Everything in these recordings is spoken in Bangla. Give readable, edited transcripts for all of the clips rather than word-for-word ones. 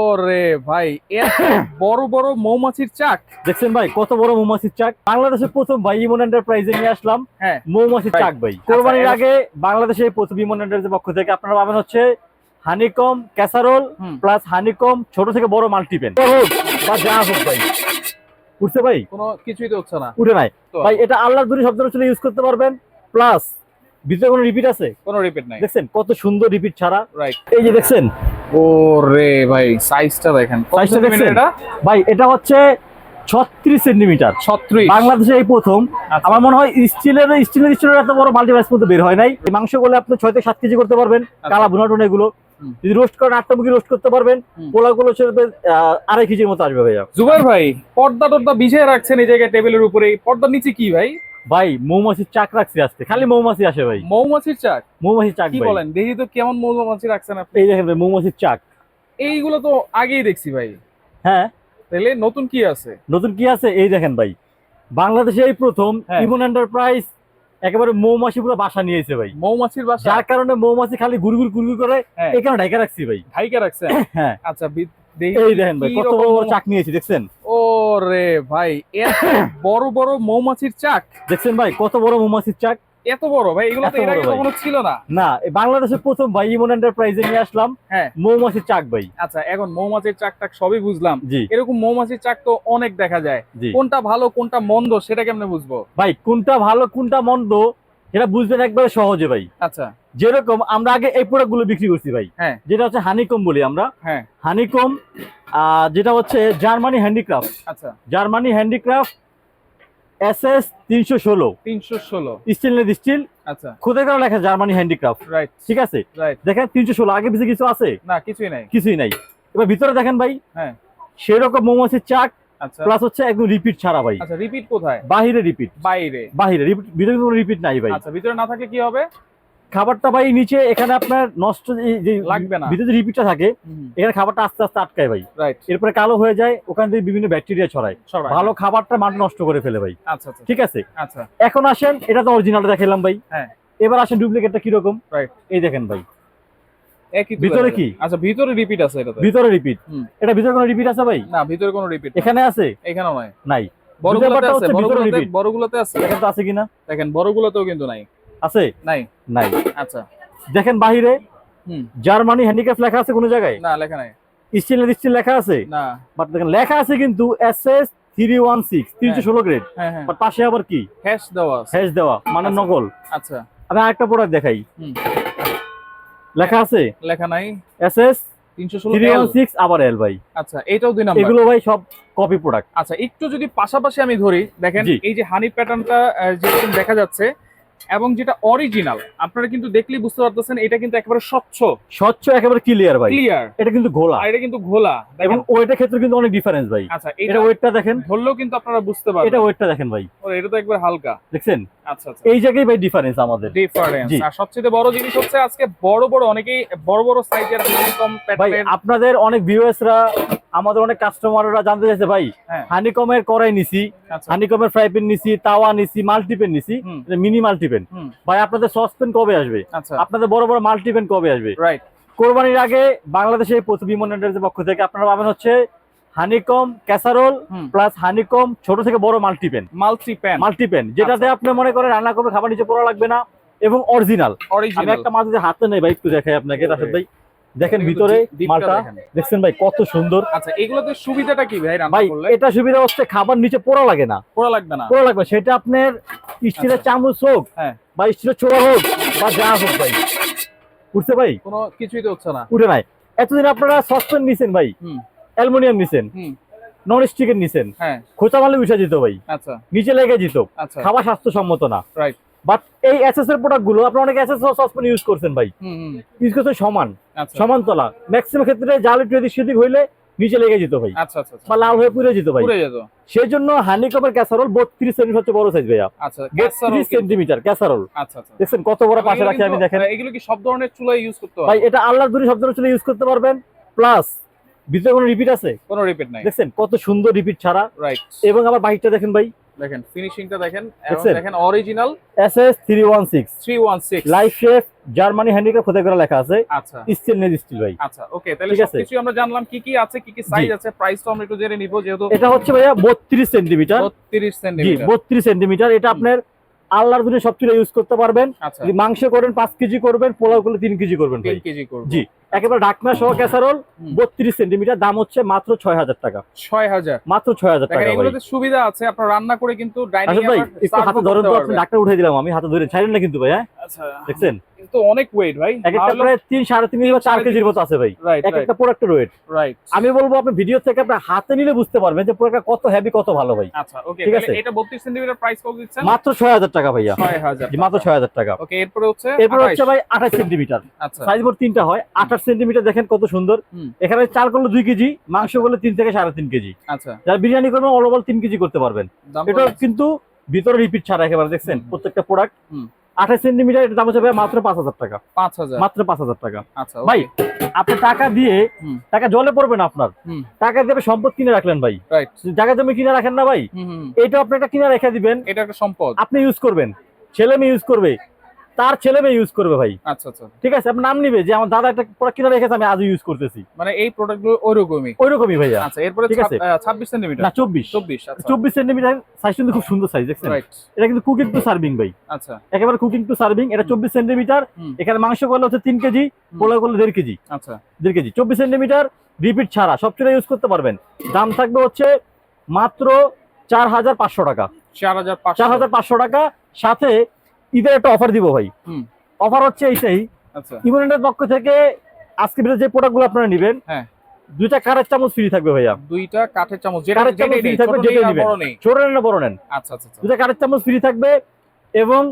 ওরে ভাই, এত বড় বড় মৌমাছির চাক। দেখছেন ভাই কত বড় মৌমাছির চাক। বাংলাদেশের প্রথম ভাই ইমন এন্টারপ্রাইজে নিয়ে আসলাম হ্যাঁ মৌমাছির ভাই। চাক ভাই। কোরবানির এবার- আগে বাংলাদেশে এই প্রথম ইমন এন্টারপ্রাইজের পক্ষ থেকে আপনারা পাবেন হচ্ছে হানিকম ক্যাসারোল হুম। প্লাস হানিকম ছোট থেকে বড় মাল্টিপেন হোক বা যা হোক ভাই। উঠছে ভাই? কোনো কিছুই তো হচ্ছে না। উঠে নাই তো ভাই। এটা আল্লাহর দুরি শব্দ চলে ইউজ করতে পারবেন। প্লাস ভিতরে কোনো রিপিট আছে? কোনো রিপিট নাই। দেখছেন কত সুন্দর রিপিট ছাড়া। রাইট। এই যে দেখছেন ওরে ভাই, সাইজটা দেখেন কত সাইজটা সেন্টিমিটার দেখছেন এটা? ভাই? এটা হচ্ছে 36 সেন্টিমিটার। 36। বাংলাদেশে এই প্রথম। আচ্ছা। আমার মনে হয় স্টিলের এত বড় মাল্টিভার্স মধ্যে বের হয় নাই। এই মাংস গুলো আপনি 6 থেকে 7 কেজি করতে পারবেন। কালা ভুনা টুনা এগুলো হুম। যদি রোস্ট করেন 8টা মুরগি রোস্ট করতে পারবেন। হুম। পোলা গুলো হচ্ছে 2.5 কেজির মতো আসবে ভাইয়া। জুবাইর ভাই, পর্দা টর্দা বিছিয়ে রাখছেন এই জায়গায় টেবিলের উপরে, পর্দার নিচে কি ভাই? ভাই মৌমাছির চাক রাখছি আজকে, খালি মৌমাছি আসে ভাই। মৌমাছির চাক? মৌমাছির চাক কি ভাই। বলেন, দেখি তো কেমন মৌমাছি রাখছেন আপনি। এই দেখেন ভাই মৌমাছির চাক। এইগুলো তো আগেই দেখছি ভাই, হ্যাঁ তাহলে নতুন কি আছে? নতুন কি আছে? এই দেখেন ভাই, বাংলাদেশে এই প্রথম হ্যাঁ। ইমন এন্টারপ্রাইজ একেবারে মৌমাছি পুরো বাসা নিয়েছে ভাই। মৌমাছির বাসা? যার কারণে মৌমাছি খালি গুড়গুড় গুড়গুড় করে হ্যাঁ। এখানে ঢাকা রাখছি ভাই। ঢাইকা রাখছেন? হ্যাঁ আচ্ছা, দেখি এই দেখেন ভাই কি কত রকম বড় বড় মৌমাছি। চাক নিয়েছি দেখছেন? ওরে ভাই, এত বড় বড় মৌমাছির চাক। দেখছেন ভাই কত বড় মৌমাছির চাক। এত বড় ভাই, এগুলো তো এত এর আগে বড় ভাই। কখনো ছিল না। না, এই বাংলাদেশের প্রথম ভাই ইমন এন্টারপ্রাইজে নিয়ে আসলাম হ্যাঁ। মৌমাছির চাক ভাই। আচ্ছা, এখন মৌমাছির চাক টাক সবই বুঝলাম। জি এরকম মৌমাছির চাক তো অনেক দেখা যায়, জি কোনটা ভালো কোনটা মন্দ সেটা কেমনে বুঝবো? ভাই, কোনটা ভালো কোনটা মন্দ সেটা বুঝবেন একবারে সহজে ভাই। আচ্ছা। যেরকম আমরা আগে এই প্রোডাক্ট গুলো বিক্রি করছি ভাই, হ্যাঁ যেটা হচ্ছে হানিকম বলি আমরা। হ্যাঁ। হানিকম যেটা হচ্ছে জার্মানি হ্যান্ডিক্রাফট। আচ্ছা। Germany handicraft SS 316 316। Stainless steel, আচ্ছা। খোদাই করা লেখা জার্মানি হ্যান্ডিক্রাফট। রাইট ঠিক আছে, রাইট। দেখেন 316 আগে পিছে কিছু আছে? না, কিছুই নাই। কিছুই নাই। এবার ভিতরে দেখেন ভাই, হ্যাঁ। সেরকম মৌমাছির চাক আচ্ছা প্লাস হচ্ছে একদম রিপিট ছাড়া ভাই। আচ্ছা, রিপিট কোথায়? বাহিরে রিপিট, বাইরে। বাহিরে ভিতরে কোনো রিপিট নাই ভাই। আচ্ছা, ভিতরে না থাকলে কি হবে? খাবারটা ভাই নিচে এখানে আপনার নষ্ট যে লাগবে না। ভিতরে রিপিটটা থাকে এখানে খাবারটা আস্তে আস্তে আটকায় ভাই। রাইট। এরপরে কালো হয়ে যায়, ওখান থেকে বিভিন্ন ব্যাকটেরিয়া ছড়ায়, সবাই ভালো খাবারটা মান নষ্ট করে ফেলে ভাই। আচ্ছা আচ্ছা ঠিক আছে, আচ্ছা। এখন আসেন, এটা তো অরিজিনালটা দেখালাম ভাই। হ্যাঁ। এবার আসেন ডুপ্লিকেটটা কিরকম। রাইট। এই দেখেন ভাই, একই তো ভিতরে দেখা কি? যায়। আচ্ছা, ভিতরে রিপিট আছে এটাতে? ভিতরে রিপিট। হুম। এটা ভিতরে কোনো রিপিট আছে ভাই? না, ভিতরে কোনো রিপিট এখানে আছে? এখানেও নাই। নাই। বড়গুলোতে ব্যাপারটা আছে, হচ্ছে ভিতরে বড়গুলোতে রিপিট। বড়গুলোতে আছে। দেখেন তো আছে কিনা। দেখেন বড়গুলোতেও কিন্তু নাই। আছে? নাই। নাই। আচ্ছা। দেখেন বাহিরে হুম। জার্মানি হ্যান্ডিক্রাফট লেখা আছে কোনো জায়গায়? না, লেখা নাই। স্টেনলেস স্টিল লেখা আছে? না। বাট দেখেন লেখা আছে কিন্তু SS 316 316 গ্রেড। হ্যাঁ হ্যাঁ। বাট পাশে আবার কি হ্যাশ দেওয়া আছে। হ্যাশ দেওয়া, মানে আচ্ছা। নকল। আচ্ছা। আমি আরেকটা প্রোডাক্ট দেখাই, হুম। লেখা আছে লেখা নাই। SS 316 316 আবার L ভাই। আচ্ছা, এটাও 2 নাম্বার। এগুলো ভাই সব কপি প্রোডাক্ট। আচ্ছা, একটু যদি পাশাপাশি আমি ধরি, দেখেন জি। এই যে হানি প্যাটার্নটা যেরকম দেখা যাচ্ছে এবং যেটা অরিজিনাল, আপনারা কিন্তু দেখলেই বুঝতে পারতেছেন এটা কিন্তু একেবারে স্বচ্ছ স্বচ্ছ একেবারে ক্লিয়ার ভাই। ক্লিয়ার। এটা কিন্তু ঘোলা আর এটা কিন্তু ঘোলা এবং দেখেন। ওয়েটের ক্ষেত্রে কিন্তু অনেক ডিফারেন্স ভাই। আচ্ছা, এটা এটা ওয়েটটা দেখেন, ধরলেও কিন্তু আপনারা বুঝতে পারবেন। এটা ওয়েটটা দেখেন ভাই। ও, এটা তো একবার হালকা। দেখছেন? আচ্ছা আচ্ছা। এই জায়গায় ভাই ডিফারেন্স আমাদের। ডিফারেন্স। জি। আর সবচেয়ে বড় জিনিস হচ্ছে আজকে বড় বড় অনেকেই বড় বড় সাইজের হানিকম ভাই প্যাটার্নের। আপনাদের অনেক ভিউয়ার্সরা, আমাদের অনেক কাস্টমাররা জানতে চাইছে ভাই, হ্যাঁ। হানিকমের কড়াই নিছি, আচ্ছা। হানিকমের ফ্রাই প্যান নিছি, তাওয়া নিছি, মাল্টিপেন নিছি, হুম। মিনি মাল্টিপেন। হুম। ভাই আপনাদের সসপেন কবে আসবে? আচ্ছা। আপনাদের বড় বড় মাল্টিপেন কবে আসবে? রাইট। কোরবানির আগে বাংলাদেশে প্রথম ইমন এন্টারপ্রাইজের পক্ষ থেকে আপনারা পাবেন হচ্ছে হানিকম ক্যাসারোল হুম। প্লাস হানিকম ছোট থেকে বড় মাল্টিপেন। Multi pan. মাল্টিপেন যেটাতে আপনি মনে করেন রান্না করবে, খাবার নিচে পড়া লাগবে না এবং অরিজিনাল। আমি অরিজিনাল। একটা মাছ যে হাতে নেই ভাই, একটু দেখাই আপনাকে রাশেদ ভাই। দেখেন এটা কিন্তু ভিতরে ডিপটা মালটা দেখেন। দেখছেন ভাই কত সুন্দর। আচ্ছা, এগুলোতে সুবিধাটা কি ভাই রান্না ভাই করলে? এটা সুবিধা হচ্ছে খাবার নিচে পোড়া লাগে না। পোড়া লাগবে না। পোড়া লাগবে সেটা আপনার স্টিলের চামচ হোক হ্যাঁ। বা স্টিলের ছোড়া হোক বা যা হোক ভাই। উঠছে ভাই? কোনো কিছুই তো হচ্ছে না। উঠে নাই। এতদিন আপনারা সসপেন নিছেন ভাই, হুম। অ্যালুমিনিয়াম নিছেন, হুম। নন স্টিকের নিছেন, হ্যাঁ। খোঁচা মারলে উঠে যেত ভাই, আচ্ছা নিচে লেগে যেত, আচ্ছা। খাবার স্বাস্থ্যসম্মত না। রাইট। বাট এই এসএস এর প্রোডাক্ট গুলো আপনারা অনেক এসএস সসপেন ইউজ করছেন ভাই, হুম হুম। ইউজ করছেন সমান আচ্ছা সমান তলা, ম্যাক্সিমাম ক্ষেত্রে জাল একটু এদিক সেদিক হইলে নিচে লেগে যেত ভাই, আচ্ছা আচ্ছা। বা লাল হয়ে পুড়ে যেত ভাই। পুড়ে যেত। সেই জন্য হানিকমের ক্যাসারোল 32 সেন্টিমিটার হচ্ছে বড় সাইজ ভাইয়া। আচ্ছা, 32 সেন্টিমিটার ক্যাসারোল। আচ্ছা আচ্ছা। দেখছেন কত বড় পাশে রাখি আমি, দেখেন এগুলো কি সব ধরনের চুলায় ইউজ করতে ভাই। হবে? এটা আল্লাহর দুরি শব্দ চলে ইউজ করতে পারবেন। প্লাস ভিতরে কোনো রিপিট আছে? কোনো রিপিট নাই। দেখছেন কত সুন্দর রিপিট ছাড়া। রাইট। এবং আবার বাহিরটা দেখেন ভাই, দেখেন ফিনিশিংটা দেখেন এবং দেখছেন? দেখেন original SS 316 316 life chef Germany handicraft খোদাই করা লেখা আছে, আচ্ছা স্টেনলেস স্টিল ভাই। আচ্ছা ওকে, তাহলে ঠিক আছে। সবকিছু আমরা জানলাম কি কি আছে, কি কি সাইজ আছে, প্রাইস তো আমরা একটু জেনে নিব যেহেতু এটা হচ্ছে ভাইয়া 32 সেন্টিমিটার। 32 জি সেন্টিমিটার। 32 সেন্টিমিটার। এটা আপনার আল্লাহর জন্য সব চুলা ইউজ করতে পারবেন। আচ্ছা যদি মাংস করেন 5 কেজি করবেন, পোলাও করলে 3 কেজি করবেন ভাই। 3 কেজি করব। জি একেবারে ঢাকনা সহ ক্যাসারোল, 32 সেন্টিমিটার, দাম হচ্ছে মাত্র 6000 টাকা। 6000 মাত্র 6000 টাকা দেখেন ভাই। এগুলোতে সুবিধা আছে, আপনার রান্না করে কিন্তু ডাইনিং আসলে এ ভাই আবার একটু সার্ভ হাতে ধরেন করতে তো, আপনি পারবেন। ডাক্তার উঠাই দিলাম, আমি হাতে ধরে ছাড়েন না কিন্তু ভাই। হ্যাঁ আচ্ছা দেখছেন কিন্তু অনেক ওয়েট ভাই, এক একটা প্রায় 3 3.5 বা 4 কেজির মতো আছে ভাই, রাইট এক একটা প্রোডাক্টের ওয়েট। রাইট। আমি বলবো আপনি ভিডিও থেকে আপনি হাতে নিলে বুঝতে পারবেন যে প্রোডাক্টটা কত হেভি, কত ভালো ভাই। আচ্ছা ওকে, ঠিক তাহলে আছে। এটা 32 সেন্টিমিটার প্রাইস কত দিচ্ছেন? মাত্র 6000 টাকা ভাইয়া। 6000 জি মাত্র 6000 টাকা। ওকে, এরপরে হচ্ছে এরপর হচ্ছে ভাই 28 সেন্টিমিটার, আচ্ছা সাইজ মোট 3টা হয়। 28 সেন্টিমিটার দেখেন কত সুন্দর। হুম। এখানে চাল করলে 2 কেজি, মাংস করলে 3 থেকে 3.5 কেজি। আচ্ছা যারা বিরিয়ানি করবেন অল ওভার 3 কেজি করতে পারবেন। দাম এটা কত? কিন্তু ভিতরে রিপিট ছাড়া একেবারে, দেখছেন হুম। প্রত্যেকটা প্রোডাক্ট। হুম। 28 সেন্টিমিটার, এটা দাম হচ্ছে ভাই মাত্র 5000 টাকা। 5000 মাত্র 5000 টাকা। আচ্ছা ভাই ওকে। আপনি টাকা দিয়ে হুম। টাকা জলে পড়বে না আপনার, হুম। টাকা দিয়ে আপনি সম্পদ কিনে রাখলেন ভাই। রাইট। জায়গা জমি কিনে রাখেন না ভাই, হুম। এটা আপনি একটা কিনে রেখে দিবেন, এটা একটা সম্পদ। আপনি ইউজ করবেন, ছেলে মেয়ে ইউজ করবে, তার ছেলে মেয়ে ইউজ করবে ভাই। আচ্ছা আচ্ছা, ঠিক আছে, আপনার নাম নিবে যে আমার দাদা একটা প্রোডাক্ট কিনে রেখেছে, আমি আজও ইউজ করতেছি, মানে এই প্রোডাক্টগুলো ওইরকমই। ওইরকমই ভাইয়া। আচ্ছা এরপরে ঠিক আছে। 26 সেন্টিমিটার না 24 24 আচ্ছা 24 সেন্টিমিটার সাইজ কিন্তু খুব সুন্দর সাইজ, দেখছেন? রাইট। এটা কিন্তু কুকিং টু সার্ভিং ভাই, আচ্ছা একেবারে কুকিং টু সার্ভিং। এটা 24 সেন্টিমিটার। হুম। এখানে মাংস করলে হচ্ছে 3 কেজি, পোলাও করলে 1.5 কেজি। আচ্ছা 1.5 কেজি 24 সেন্টিমিটার, রিপিট ছাড়া সব চুলা ইউজ করতে পারবেন। দাম থাকবে হচ্ছে মাত্র 4500 টাকা। 4500 4500 টাকা। সাথে ঈদের একটা অফার দিব ভাই। হুম। অফার হচ্ছে এইটাই, আচ্ছা ইমোনেটের পক্ষ থেকে আজকে ভিডিও যে প্রোডাক্টগুলো আপনারা নেবেন, হ্যাঁ 2টা কাঠের চামচ ফ্রি থাকবে ভাইয়া। 2টা কাঠের চামচ, যেটা কাঠের চামচ যেটাই ফ্রি নেই, থাকবে, ছোট যেটাই নেই আর নেবেন, বড় নেই। ছোট নেন না বড় নেন, আচ্ছা আচ্ছা আচ্ছা 2টা কাঠের চামচ ফ্রি থাকবে। এবং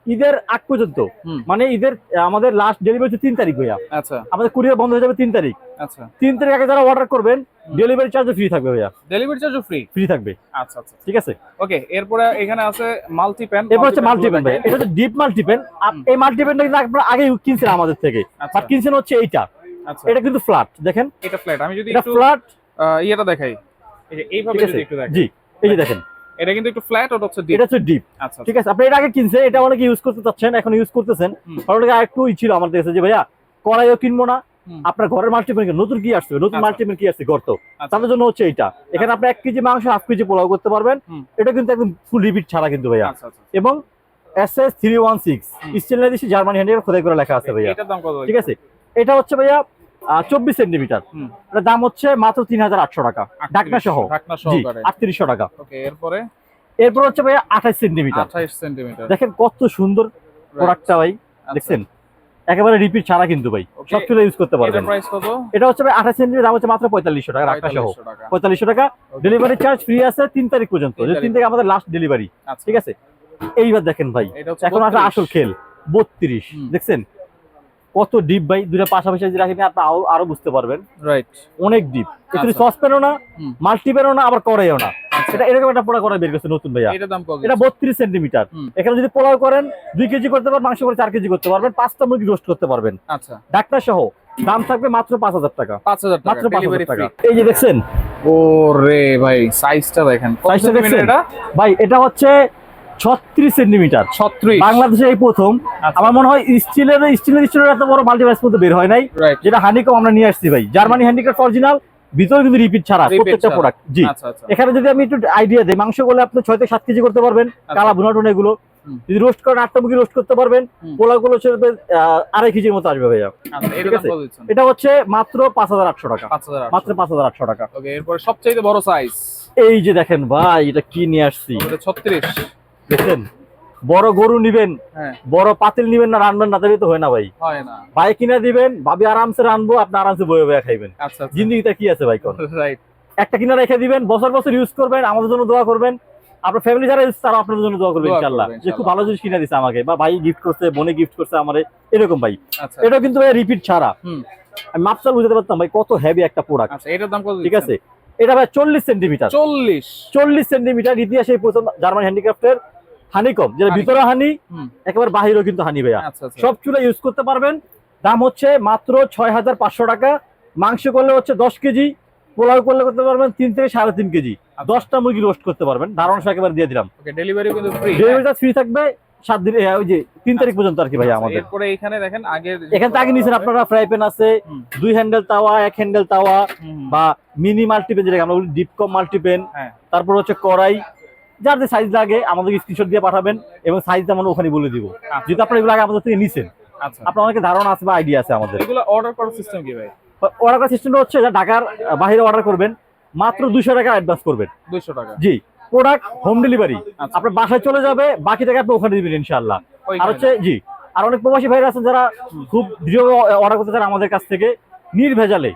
ঈদের আগ পর্যন্ত, হুম। মানে ঈদের আমাদের লাস্ট ডেলিভারি হচ্ছে 3 তারিখ ভাইয়া, আচ্ছা আমাদের কুরিয়ার বন্ধ হয়ে যাবে 3 তারিখ। আচ্ছা 3 তারিখ আগে যারা অর্ডার করবেন ডেলিভারি চার্জও ফ্রি থাকবে ভাইয়া, ডেলিভারি চার্জও ফ্রি। ফ্রি থাকবে। আচ্ছা আচ্ছা ঠিক আছে। ওকে, এরপরে এখানে আছে মাল্টিপ্যান। এরপর হচ্ছে মাল্টিপেন ভাই, এটা হচ্ছে ডিপ মাল্টিপেন। এই মাল্টিপেনটা কিন্তু আপনারা আগে কিনছেন আমাদের থেকে, আচ্ছা। বাট কিনছেন হচ্ছে এইটা। আচ্ছা এটা কিন্তু ফ্ল্যাট, দেখেন এটা ফ্ল্যাট। আমি যদি এটা একটু ফ্ল্যাট। ইয়েটা দেখাই, এই যে এইভাবে ঠিক আছে, যদি একটু দেখাই, জি এই যে দেখেন, এটা কিন্তু একটু ফ্ল্যাট, ওটা হচ্ছে ডিপ। এটা হচ্ছে ডিপ। আচ্ছা ঠিক আছে, আপনি এটা আগে কিনছেন, এটা অনেকে ইউজ করতে চাচ্ছেন, এখন ইউজ করতেছেন। হুম। কারণ এটা আরেকটু ছিল আমার কাছে যে ভাইয়া কড়াইও কিনবো না, হুম। আপনার ঘরের মাল্টিপেন নতুন কি আসছে, নতুন আচ্ছা। মাল্টিপেন কি আসছে গর্ত, আচ্ছা। তাদের জন্য হচ্ছে এইটা। এখানে আপনি 1 কেজি মাংস, 1/2 কেজি পোলাও করতে পারবেন। হুম। এটা কিন্তু একদম ফুল রিপিট ছাড়া কিন্তু ভাইয়া। আচ্ছা আচ্ছা এবং SS 316 হুম। স্টেনলেস জার্মানি হ্যান্ডিক্রাফট খোদাই করে লেখা আছে ভাইয়া। এটার দাম কত? ঠিক আছে, এটা হচ্ছে ভাইয়া 24 সেন্টিমিটার। হুম। এটার দাম হচ্ছে মাত্র 3800 টাকা, ঢাকনা সহ। ঢাকনা জি সহকারে। 3800 টাকা। ওকে, এরপরে এরপর হচ্ছে ভাইয়া 28 সেন্টিমিটার। 28 সেন্টিমিটার। দেখেন কত সুন্দর প্রোডাক্টটা ভাই, দেখছেন? একেবারে রিপিট ছাড়া কিন্তু ভাই, Okay. সব চুলা ইউজ করতে এটার পারবেন। প্রাইস কত? এটা হচ্ছে ভাই 28 সেন্টিমিটার, দাম হচ্ছে মাত্র 4500 টাকা, ঢাকনা সহ 4500 টাকা। 4500 টাকা। Okay. ডেলিভারি চার্জ ফ্রি আছে 3 তারিখ পর্যন্ত, 3 যে 3 তারিখ আমাদের লাস্ট ডেলিভারি। আচ্ছা ঠিক আছে। এইবার দেখেন ভাই, এটা হচ্ছে এখন আসলে 32 আসল খেল 32। হুম। দেখছেন কত ডিপ ভাই, দুটো পাশাপাশি যদি রাখেন আপনি আরো বুঝতে পারবেন রাইট। অনেক ডিপ। এখানে আচ্ছা। সসপ্যানও না, হুম। মাল্টিপ্যানও না, আবার কড়াইও না। আচ্ছা। এটা এরকম একটা পোড়া কড়াই বের করছে নতুন ভাইয়া। এটার দাম কত? এটা 32 সেন্টিমিটার। হুম। এখানে যদি পোলাও করেন 2 কেজি করতে পারবেন, মাংস করে 4 কেজি করতে পারবেন, 5টা মুরগি রোস্ট করতে পারবেন। আচ্ছা ঢাকনা সহ। দাম থাকবে মাত্র 5000 টাকা। 5000 টাকা, মাত্র ডেলিভারি 5000 ফ্রি। টাকা। এই যে দেখছেন ওরে ভাই সাইজটা দেখেন, কত সাইজটা সেন্টিমিটার দেখছেন? এটা? ভাই এটা হচ্ছে 36 সেন্টিমিটার। 36। বাংলাদেশে এই প্রথম। আচ্ছা। আমার মনে হয় স্টিলের এত বড় মাল্টিপ্যাস মধ্যে বের হয় নাই, রাইট। যেটা হানিকম আমরা নিয়ে আসছি ভাই। জার্মানি হ্যান্ডিক্রাফট অরিজিনাল, ভিতরে কিন্তু রিপিট ছাড়া Repeat প্রত্যেকটা ছাড়া। প্রোডাক্ট। জি আচ্ছা আচ্ছা এখানে যদি আমি একটু আইডিয়া দেই, মাংস করলে আপনি 6 থেকে 7 কেজি করতে পারবেন, কালা ভুনা টুনা এগুলো। হুম। যদি রোস্ট করেন 8টা মুরগি রোস্ট করতে পারবেন। হুম। পোলাও গুলো হচ্ছে 2.5 কেজির মতো আসবে ভাইয়া। আচ্ছা, এটার ঠিক দাম আছে। কত দিচ্ছেন? এটা হচ্ছে মাত্র 5800 টাকা, 5800। মাত্র 5800 টাকা। ওকে, এরপর সবচেয়ে বড় সাইজ, এই যে দেখেন ভাই, এটা কি নিয়ে আসছি এটা 36। দেখেন। বড় গরু নিবেন, হ্যাঁ বড় পাতিল নিবেন না, রান্নার না তাহলে তো হয় না ভাই। হয় না। ভাই কিনা দিবেন, ভাবি আরামসে রানবো, আপনি আরামসে বয়ে বয়ে খাইবেন। আচ্ছা আচ্ছা জিন্দিগিটা কি আছে ভাই কোন? রাইট। একটা কিনা রেখে দিবেন, বছর বছর ইউজ করবেন, আমাদের জন্য দোয়া করবেন। আপনার ফ্যামিলি যারা ইউজ তারা আপনাদের জন্য দোয়া করবে দোয়া ইনশাআল্লাহ, করবে, যে খুব ইনশাআল্লাহ। ভালো জিনিস কিনে দিছে আমাকে, বা ভাই গিফট করছে, বোনে গিফট করছে আমারে, এরকম ভাই। আচ্ছা এটা কিন্তু ভাই রিপিট ছাড়া। হুম। আমি মাপচাল বুঝতে পারতাম ভাই কত হেভি একটা প্রোডাক্ট। আচ্ছা, এটার দাম কত? ঠিক আছে। এটা ভাই 40 সেন্টিমিটার। 40 সেন্টিমিটার, ইতিহাসে এই প্রথম জার্মান হ্যান্ডিক্রাফটের হানিকম, যেটা হানি। ভিতরে হানি, হুম। একেবারে বাহিরেও কিন্তু হানি ভাইয়া। আচ্ছা আচ্ছা সব চুলা ইউজ করতে পারবেন। দাম হচ্ছে মাত্র 6500 টাকা। মাংস করলে হচ্ছে 10 কেজি, পোলাও করলে করতে পারবেন 3 থেকে 3.5 কেজি, 10টা মুরগি রোস্ট করতে পারবেন, ধারণা সহ একেবারে দিয়ে দিলাম। ওকে, ডেলিভারি কিন্তু ফ্রি। ডেলিভারিটা ফ্রি থাকবে 7 দিন, ওই যে 3 তারিখ পর্যন্ত আর কি ভাই আমাদের। এরপরে এখানে দেখেন আগের এখান থেকে নিছেন আপনারা ফ্রাই প্যান আছে, 2 হ্যান্ডেল তাওয়া, 1 হ্যান্ডেল তাওয়া বা মিনি মাল্টিপ্যান, যেটা আমরা বলি ডিপকম মাল্টিপ্যান, হ্যাঁ। তারপর হচ্ছে কড়াই, যার যে সাইজ লাগে আমাদেরকে স্ক্রিনশট দিয়ে পাঠাবেন এবং সাইজটা আমরা ওখানে বলে দিব। যেহেতু আপনারা এগুলো আগে আমাদের থেকে নিছেন, আচ্ছা, আপনার অনেকে ধারণা আছে বা আইডিয়া আছে আমাদের। এগুলো অর্ডার করার সিস্টেম কি ভাই? অর্ডার করার সিস্টেমটা হচ্ছে যে ঢাকার বাইরে অর্ডার করবেন, মাত্র 200 টাকা অ্যাডভান্স করবেন। 200 টাকা। জি, প্রোডাক্ট হোম ডেলিভারি, আচ্ছা। আপনার বাসায় চলে যাবে, বাকি টাকা আপনি ওখানে দিবেন ইনশাআল্লাহ। ওইখানে আর হচ্ছে জি, আর অনেক প্রবাসী ভাইরা আছেন যারা খুব দৃঢ় অর্ডার করতে চান আমাদের কাছ থেকে নির্ভেজালে,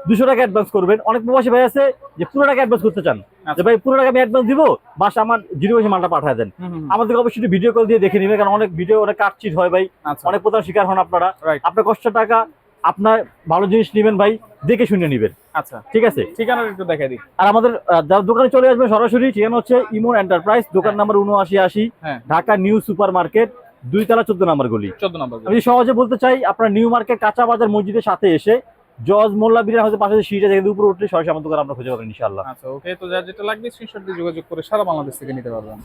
200 টাকা অ্যাডভান্স করবেন। অনেক প্রবাসী ভাই আছে যে পুরো টাকা অ্যাডভান্স করতে চান, যে ভাই পুরো টাকা আমি অ্যাডভান্স দিব, বাসা আমার 0 পয়সা মালটা পাঠিয়ে দেন। আমাদেরকে অবশ্যই ভিডিও কল দিয়ে দেখে নিবেন, কারণ অনেক ভিডিও অনেক কাটচিট হয় ভাই, আচ্ছা, অনেক প্রতারণার শিকার হন আপনারা। রাইট। আপনার কষ্ট টাকা, আপনার ভালো জিনিস নেবেন ভাই, দেখে শুনে নিবেন। আচ্ছা, ঠিক আছে, ঠিকানাটা একটু দেখাই দিই। আর আমাদের যারা দোকানে চলে আসবেন সরাসরি, ঠিকানা হচ্ছে ইমন এন্টারপ্রাইজ, দোকান নাম্বার 7980, হ্যাঁ, ঢাকা নিউ সুপার মার্কেট, 2 তলা 14 নম্বর গলি। 14 নম্বর। আমি সহজে বলতে চাই, আপনার নিউ মার্কেট কাঁচা বাজার মসজিদের সাথে এসে জজ মোল্লা বিরার হয়তো পাশে সিঁড়িটা থেকে উপরে উঠলে সরাসরি আমার দোকান আপনার খুঁজে পাবেন ইনশাআল্লাহ। আচ্ছা, ওকে, তো যার যেটা লাগবে স্ক্রিনশট দিয়ে যোগাযোগ করে সারা বাংলাদেশ থেকে নিতে পারবেন।